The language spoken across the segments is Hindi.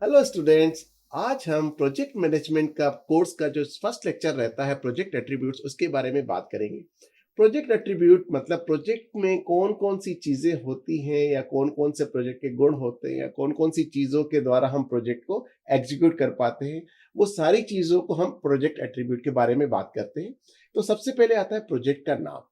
Hello students. आज हम प्रोजेक्ट मैनेजमेंट का कोर्स का जो फर्स्ट लेक्चर रहता है प्रोजेक्ट एट्रीब्यूट्स उसके बारे में बात करेंगे। प्रोजेक्ट एट्रीब्यूट मतलब प्रोजेक्ट में कौन कौन सी चीजें होती हैं या कौन कौन से प्रोजेक्ट के गुण होते हैं या कौन कौन सी चीजों के द्वारा हम प्रोजेक्ट को एग्जीक्यूट कर पाते हैं, वो सारी चीजों को हम प्रोजेक्ट एट्रीब्यूट के बारे में बात करते हैं। तो सबसे पहले आता है प्रोजेक्ट का नाम।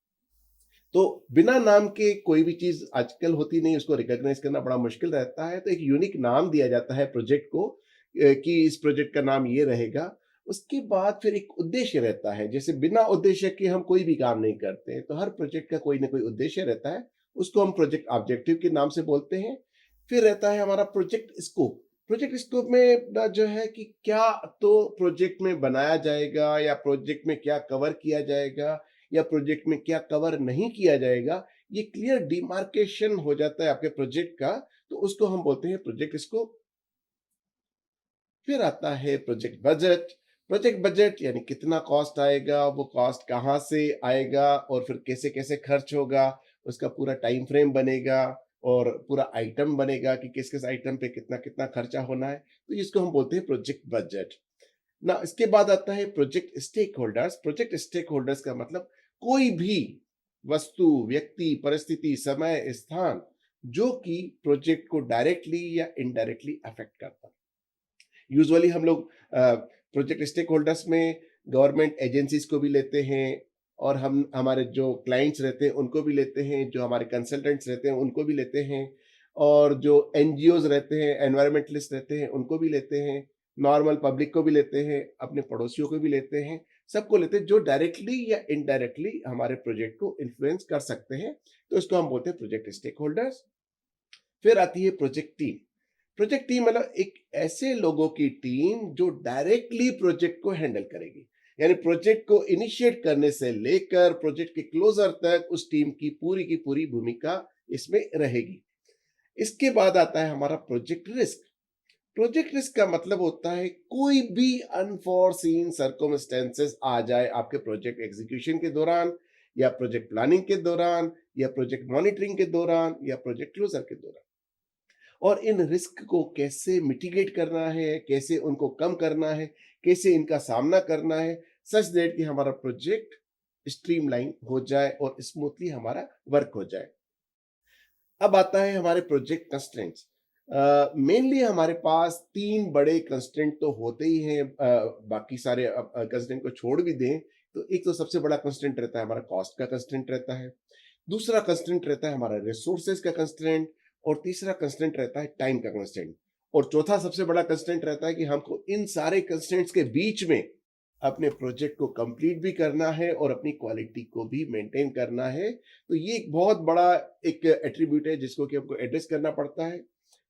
तो बिना नाम के कोई भी चीज आजकल होती नहीं, उसको रिकॉग्नाइज करना बड़ा मुश्किल रहता है। तो एक यूनिक नाम दिया जाता है प्रोजेक्ट को कि इस प्रोजेक्ट का नाम ये रहेगा। उसके बाद फिर एक उद्देश्य रहता है। जैसे बिना उद्देश्य के हम कोई भी काम नहीं करते हैं, तो हर प्रोजेक्ट का कोई ना कोई उद्देश्य रहता है। उसको हम प्रोजेक्ट ऑब्जेक्टिव के नाम से बोलते हैं। फिर रहता है हमारा प्रोजेक्ट स्कोप। प्रोजेक्ट स्कोप में ना जो है कि क्या तो प्रोजेक्ट में बनाया जाएगा या प्रोजेक्ट में क्या कवर किया जाएगा या प्रोजेक्ट में क्या कवर नहीं किया जाएगा, ये क्लियर डिमार्केशन हो जाता है आपके प्रोजेक्ट का। तो उसको हम बोलते हैं प्रोजेक्ट स्कोप। फिर आता है प्रोजेक्ट बजट। प्रोजेक्ट बजट यानी कितना कॉस्ट आएगा, वो कॉस्ट कहाँ से आएगा और फिर कैसे कैसे खर्च होगा, उसका पूरा टाइम फ्रेम बनेगा और पूरा आइटम बनेगा कि किस किस आइटम पे कितना कितना खर्चा होना है। तो इसको हम बोलते हैं प्रोजेक्ट बजट ना। इसके बाद आता है project stakeholders. Project stakeholders का मतलब कोई भी वस्तु, व्यक्ति, परिस्थिति, समय, स्थान जो कि प्रोजेक्ट को डायरेक्टली या इनडायरेक्टली अफेक्ट करता है। यूजुअली हम लोग प्रोजेक्ट स्टेक होल्डर्स में गवर्नमेंट एजेंसीज को भी लेते हैं और हम हमारे जो क्लाइंट्स रहते हैं उनको भी लेते हैं, जो हमारे कंसल्टेंट्स रहते हैं उनको भी लेते हैं, और जो एनजीओज रहते हैं, एनवायरमेंटलिस्ट रहते हैं उनको भी लेते हैं, नॉर्मल पब्लिक को भी लेते हैं, अपने पड़ोसियों को भी लेते हैं। सबको लेते हैं जो डायरेक्टली या इनडायरेक्टली हमारे प्रोजेक्ट को इन्फ्लुएंस कर सकते हैं। तो इसको हम बोलते हैं प्रोजेक्ट स्टेक होल्डर्स। फिर आती है प्रोजेक्ट टीम। प्रोजेक्ट टीम मतलब एक ऐसे लोगों की टीम जो डायरेक्टली प्रोजेक्ट को हैंडल करेगी। यानी प्रोजेक्ट को इनिशिएट करने से लेकर प्रोजेक्ट के क्लोजर तक उस टीम की पूरी भूमिका इसमें रहेगी। इसके बाद आता है हमारा प्रोजेक्ट रिस्क। प्रोजेक्ट रिस्क का मतलब होता है कोई भी अनफोर्सीन सर्कमस्टेंसेस आ जाए आपके प्रोजेक्ट एग्जीक्यूशन के दौरान या प्रोजेक्ट प्लानिंग के दौरान या प्रोजेक्ट मॉनिटरिंग के दौरान या प्रोजेक्ट क्लोजर के दौरान, और इन रिस्क को कैसे मिटिगेट करना है, कैसे उनको कम करना है, कैसे इनका सामना करना है, सच दैट कि हमारा प्रोजेक्ट स्ट्रीमलाइन हो जाए और स्मूथली हमारा वर्क हो जाए। अब आता है हमारे प्रोजेक्ट कंस्ट्रेंट्स। मेनली हमारे पास तीन बड़े कंस्ट्रेंट तो होते ही हैं। बाकी सारे कंस्ट्रेंट को छोड़ भी दें तो एक तो सबसे बड़ा कंस्ट्रेंट रहता है हमारा कॉस्ट का कंस्ट्रेंट रहता है। दूसरा कंस्ट्रेंट रहता है हमारा रिसोर्सेज का कंस्ट्रेंट। और तीसरा कंस्ट्रेंट रहता है टाइम का कंस्ट्रेंट। और चौथा सबसे बड़ा कंस्ट्रेंट रहता है कि हमको इन सारे कंस्ट्रेंट्स के बीच में अपने प्रोजेक्ट को कंप्लीट भी करना है और अपनी क्वालिटी को भी मेंटेन करना है। तो ये एक बहुत बड़ा एक एट्रीब्यूट है जिसको कि हमको एड्रेस करना पड़ता है।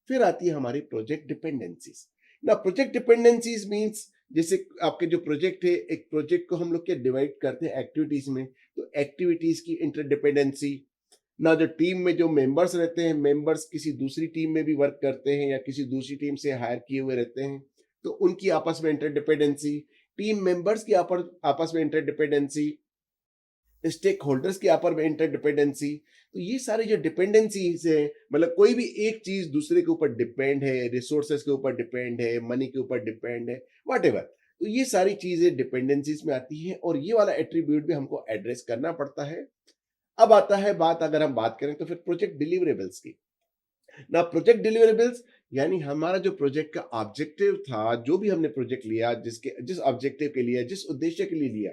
फिर आती है हमारी प्रोजेक्ट डिपेंडेंसीज ना। प्रोजेक्ट डिपेंडेंसीज मींस जैसे आपके जो प्रोजेक्ट है, एक प्रोजेक्ट को हम लोग क्या डिवाइड करते हैं एक्टिविटीज में। तो एक्टिविटीज की इंटरडिपेंडेंसी ना, जो टीम में जो मेंबर्स रहते हैं, मेंबर्स किसी दूसरी टीम में भी वर्क करते हैं या किसी दूसरी टीम से हायर किए हुए रहते हैं, तो उनकी आपस में इंटरडिपेंडेंसी, टीम मेंबर्स की आपस में इंटरडिपेंडेंसी, स्टेक होल्डर्स की आपस में इंटरडिपेंडेंसी। तो ये सारी जो डिपेंडेंसीज है, मतलब कोई भी एक चीज दूसरे के ऊपर डिपेंड है, रिसोर्सेज के ऊपर डिपेंड है, मनी के ऊपर डिपेंड है, वट एवर। तो ये सारी चीजें डिपेंडेंसीज में आती है और ये वाला एट्रीब्यूट भी हमको एड्रेस करना पड़ता है। अब आता है बात, अगर हम बात करें तो फिर प्रोजेक्ट डिलीवरेबल्स की ना। प्रोजेक्ट डिलीवरेबल्स यानी हमारा जो प्रोजेक्ट का ऑब्जेक्टिव था, जो भी हमने प्रोजेक्ट लिया, जिस ऑब्जेक्टिव के लिए, जिस उद्देश्य के लिए लिया,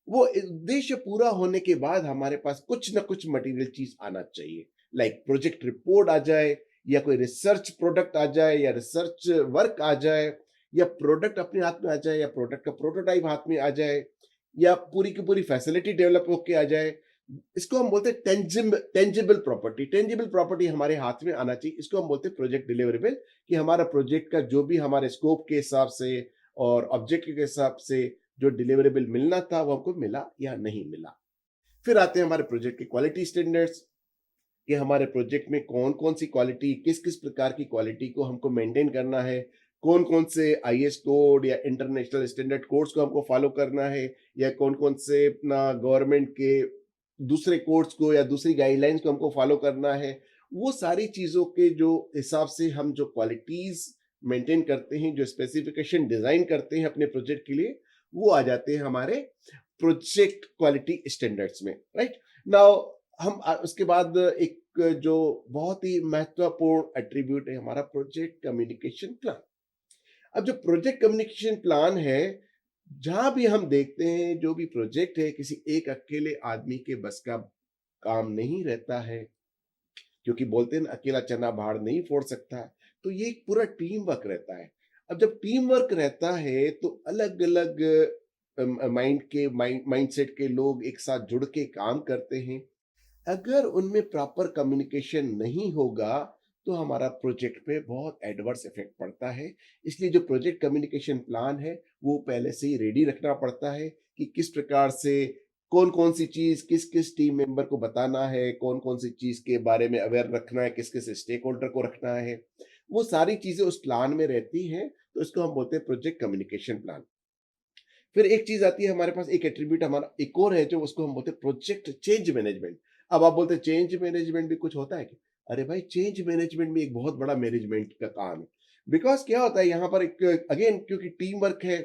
वो उद्देश्य पूरा होने के बाद हमारे पास कुछ ना कुछ मटेरियल चीज आना चाहिए। लाइक प्रोजेक्ट रिपोर्ट आ जाए, या कोई रिसर्च प्रोडक्ट आ जाए, या रिसर्च वर्क आ जाए, या प्रोडक्ट अपने हाथ में आ जाए, या प्रोडक्ट का प्रोटोटाइप हाथ में आ जाए, या पूरी की पूरी फैसिलिटी डेवलप होके आ जाए। इसको हम बोलते हैं टेंजिबल प्रॉपर्टी। टेंजिबल प्रॉपर्टी हमारे हाथ में आना चाहिए, इसको हम बोलते हैं प्रोजेक्ट डिलीवरेबल। कि हमारा प्रोजेक्ट का जो भी हमारे स्कोप के हिसाब से और ऑब्जेक्टिव के हिसाब से जो डिलीवरेबल मिलना था वो हमको मिला या नहीं मिला। फिर आते हैं हमारे प्रोजेक्ट के क्वालिटी स्टैंडर्ड्स। कि हमारे प्रोजेक्ट में कौन कौन सी क्वालिटी, किस किस प्रकार की क्वालिटी को हमको मेंटेन करना है, कौन कौन से आईएस कोड या इंटरनेशनल स्टैंडर्ड कोड्स को हमको फॉलो करना है, या कौन कौन से अपना गवर्नमेंट के दूसरे कोड्स को या दूसरी गाइडलाइंस को हमको फॉलो करना है। वो सारी चीज़ों के जो हिसाब से हम जो क्वालिटीज़ मेंटेन करते हैं, जो स्पेसिफिकेशन डिजाइन करते हैं अपने प्रोजेक्ट के लिए, वो आ जाते हैं हमारे प्रोजेक्ट क्वालिटी स्टैंडर्ड्स में, राइट? नाउ हम उसके बाद एक जो बहुत ही महत्वपूर्ण एट्रीब्यूट है हमारा प्रोजेक्ट कम्युनिकेशन प्लान। अब जो प्रोजेक्ट कम्युनिकेशन प्लान है, जहां भी हम देखते हैं जो भी प्रोजेक्ट है किसी एक अकेले आदमी के बस का काम नहीं रहता है, क्योंकि बोलते हैं ना, अकेला चना बाहर नहीं फोड़ सकता। तो ये एक पूरा टीम वर्क रहता है। अब जब टीम वर्क रहता है तो अलग अलग माइंडसेट के लोग एक साथ जुड़ के काम करते हैं। अगर उनमें प्रॉपर कम्युनिकेशन नहीं होगा तो हमारा प्रोजेक्ट पे बहुत एडवर्स इफेक्ट पड़ता है। इसलिए जो प्रोजेक्ट कम्युनिकेशन प्लान है वो पहले से ही रेडी रखना पड़ता है कि किस प्रकार से कौन कौन सी चीज किस किस टीम मेंबर को बताना है, कौन कौन सी चीज के बारे में अवेयर रखना है, किस किस स्टेक होल्डर को रखना है। वो सारी चीजें उस प्लान में रहती हैं, तो इसको हम बोलते हैं प्रोजेक्ट कम्युनिकेशन प्लान। फिर एक चीज आती है हमारे पास, एक एट्रीब्यूट हमारा एक और है जो उसको हम बोलते हैं प्रोजेक्ट चेंज मैनेजमेंट। अब आप बोलते हैं चेंज मैनेजमेंट भी कुछ होता है क्या? अरे भाई, चेंज मैनेजमेंट भी एक बहुत बड़ा मैनेजमेंट का काम है। बिकॉज क्या होता है यहाँ पर, एक अगेन क्योंकि टीम वर्क है,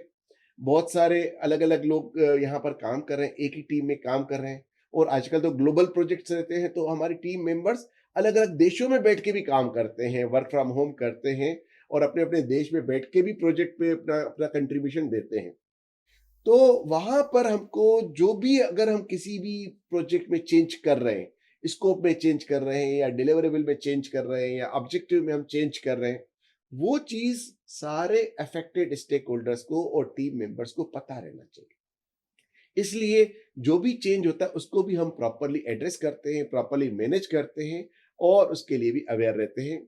बहुत सारे अलग अलग लोग यहाँ पर काम कर रहे हैं, एक ही टीम में काम कर रहे हैं। और आजकल तो ग्लोबल प्रोजेक्ट्स रहते हैं, तो हमारी टीम मेंबर्स अलग अलग देशों में बैठ के भी काम करते हैं, वर्क फ्रॉम होम करते हैं, और अपने अपने देश में बैठ के भी प्रोजेक्ट पे अपना अपना कंट्रीब्यूशन देते हैं। तो वहां पर हमको जो भी, अगर हम किसी भी प्रोजेक्ट में चेंज कर रहे हैं, स्कोप में चेंज कर रहे हैं या डिलीवरेबल में चेंज कर रहे हैं या ऑब्जेक्टिव में हम चेंज कर रहे हैं, वो चीज सारे अफेक्टेड स्टेक होल्डर्स को और टीम मेंबर्स को पता रहना चाहिए। इसलिए जो भी चेंज होता है उसको भी हम प्रॉपरली एड्रेस करते हैं, प्रॉपरली मैनेज करते हैं, और उसके लिए भी अवेयर रहते हैं।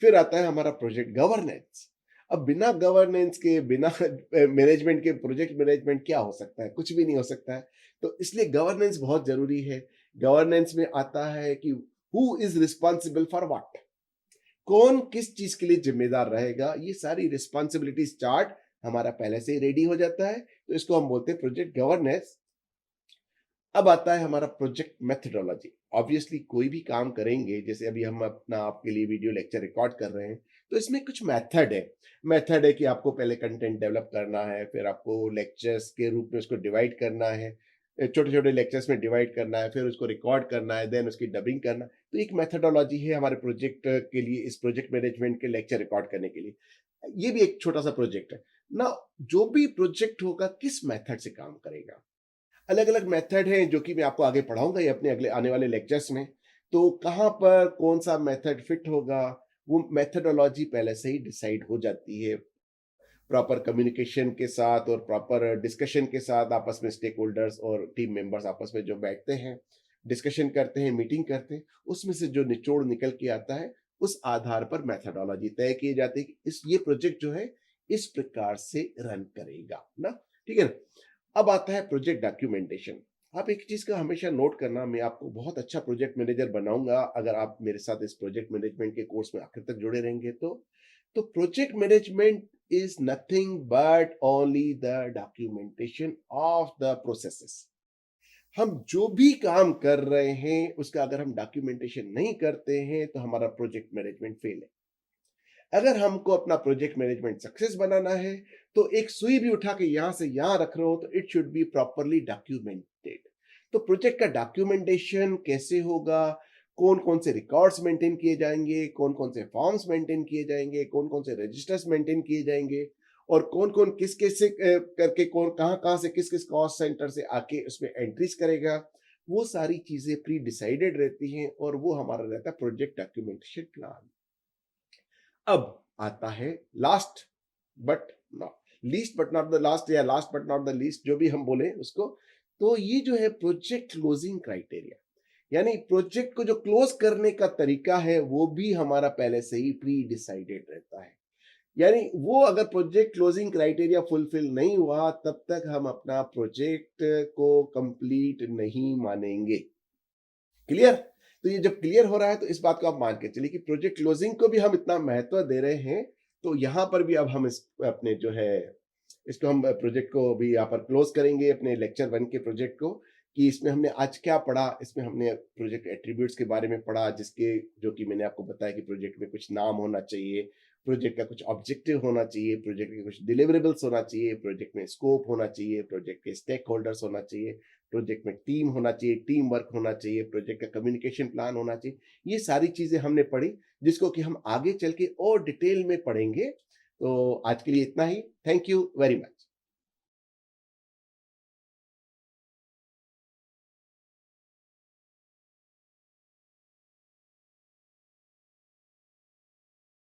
फिर आता है हमारा प्रोजेक्ट गवर्नेंस। अब बिना गवर्नेंस के, बिना मैनेजमेंट के प्रोजेक्ट मैनेजमेंट क्या हो सकता है? कुछ भी नहीं हो सकता है। तो इसलिए गवर्नेंस बहुत जरूरी है। गवर्नेंस में आता है कि who is responsible for what, कौन किस चीज के लिए जिम्मेदार रहेगा। ये सारी रिस्पॉन्सिबिलिटीज चार्ट हमारा पहले से ही रेडी हो जाता है, तो इसको हम बोलते हैं प्रोजेक्ट गवर्नेंस। अब आता है हमारा प्रोजेक्ट मेथडोलॉजी। ऑब्वियसली कोई भी काम करेंगे, जैसे अभी हम अपना आपके लिए वीडियो लेक्चर रिकॉर्ड कर रहे हैं, तो इसमें कुछ मेथड है। मेथड है कि आपको पहले कंटेंट डेवलप करना है, फिर आपको लेक्चर्स के रूप में उसको डिवाइड करना है, छोटे छोटे लेक्चर्स में डिवाइड करना है, फिर उसको रिकॉर्ड करना है, देन उसकी डबिंग करना। तो एक मेथडोलॉजी है हमारे प्रोजेक्ट के लिए, इस प्रोजेक्ट मैनेजमेंट के लेक्चर रिकॉर्ड करने के लिए। ये भी एक छोटा सा प्रोजेक्ट है ना। जो भी प्रोजेक्ट होगा किस मेथड से काम करेगा, अलग अलग मेथड हैं जो कि मैं आपको आगे पढ़ाऊंगा ये अपने अगले आने वाले लेक्चर्स में। तो कहाँ पर कौन सा मेथड फिट होगा, वो मेथडोलॉजी पहले से ही डिसाइड हो जाती है। प्रॉपर कम्युनिकेशन के साथ और प्रॉपर डिस्कशन के साथ आपस में स्टेक होल्डर्स और टीम मेंबर्स आपस में जो बैठते हैं, डिस्कशन करते हैं, मीटिंग करते हैं, उसमें से जो निचोड़ निकल के आता है, उस आधार पर मेथडोलॉजी तय की जाती है कि इस ये प्रोजेक्ट जो है इस प्रकार से रन करेगा ना। ठीक है ना? अब आता है प्रोजेक्ट डॉक्यूमेंटेशन। आप एक चीज का हमेशा नोट करना, मैं आपको बहुत अच्छा प्रोजेक्ट मैनेजर बनाऊंगा अगर आप मेरे साथ इस प्रोजेक्ट मैनेजमेंट के कोर्स में आखिर तक जुड़े रहेंगे। तो project management is nothing but only the documentation of the processes. हम जो भी काम कर रहे हैं उसका अगर हम डॉक्यूमेंटेशन नहीं करते हैं तो हमारा प्रोजेक्ट मैनेजमेंट फेल है। अगर हमको अपना प्रोजेक्ट मैनेजमेंट सक्सेस बनाना है, तो एक सुई भी उठा के यहां से यहां रख रहे हो तो it should be properly documented. तो प्रोजेक्ट का डॉक्यूमेंटेशन कैसे होगा, कौन कौन से रिकॉर्ड्स मेंटेन किए जाएंगे, कौन कौन से फॉर्म्स मेंटेन किए जाएंगे, कौन कौन से रजिस्टर्स मेंटेन किए जाएंगे, और कौन कौन किस किस से करके कौन कहाँ कहाँ से किस किस कॉस्ट सेंटर से आके उसमें एंट्रीज करेगा, वो सारी चीजें प्री डिसाइडेड रहती हैं, और वो हमारा रहता है प्रोजेक्ट डॉक्यूमेंटेशन प्लान। अब आता है last but not least but not the last, या last but not the least, जो भी हम बोले उसको। तो ये जो है प्रोजेक्ट क्लोजिंग क्राइटेरिया, यानी प्रोजेक्ट को जो क्लोज करने का तरीका है वो भी हमारा पहले से ही प्री डिसाइडेड रहता है। यानी वो अगर प्रोजेक्ट क्लोजिंग क्राइटेरिया फुलफिल नहीं हुआ तब तक हम अपना प्रोजेक्ट को कंप्लीट नहीं मानेंगे। क्लियर? तो ये जब क्लियर हो रहा है तो इस बात को आप मान के चलिए कि प्रोजेक्ट क्लोजिंग को भी हम इतना महत्व दे रहे हैं, तो यहाँ पर भी अब हम इस अपने जो है इसको हम प्रोजेक्ट को भी यहाँ पर क्लोज करेंगे, अपने लेक्चर 1 के प्रोजेक्ट को, कि इसमें हमने आज क्या पढ़ा। इसमें हमने प्रोजेक्ट एट्रीब्यूट्स के बारे में पढ़ा, जिसके जो कि मैंने आपको बताया कि प्रोजेक्ट में कुछ नाम होना चाहिए, प्रोजेक्ट का कुछ ऑब्जेक्टिव होना चाहिए, प्रोजेक्ट के कुछ डिलिवरेबल्स होना चाहिए, प्रोजेक्ट में स्कोप होना चाहिए, प्रोजेक्ट के स्टेक होल्डर्स होना चाहिए, प्रोजेक्ट में टीम होना चाहिए, टीम वर्क होना चाहिए, प्रोजेक्ट का कम्युनिकेशन प्लान होना चाहिए। ये सारी चीज़ें हमने पढ़ी, जिसको कि हम आगे चल के और डिटेल में पढ़ेंगे। तो आज के लिए इतना ही। Thank you very much.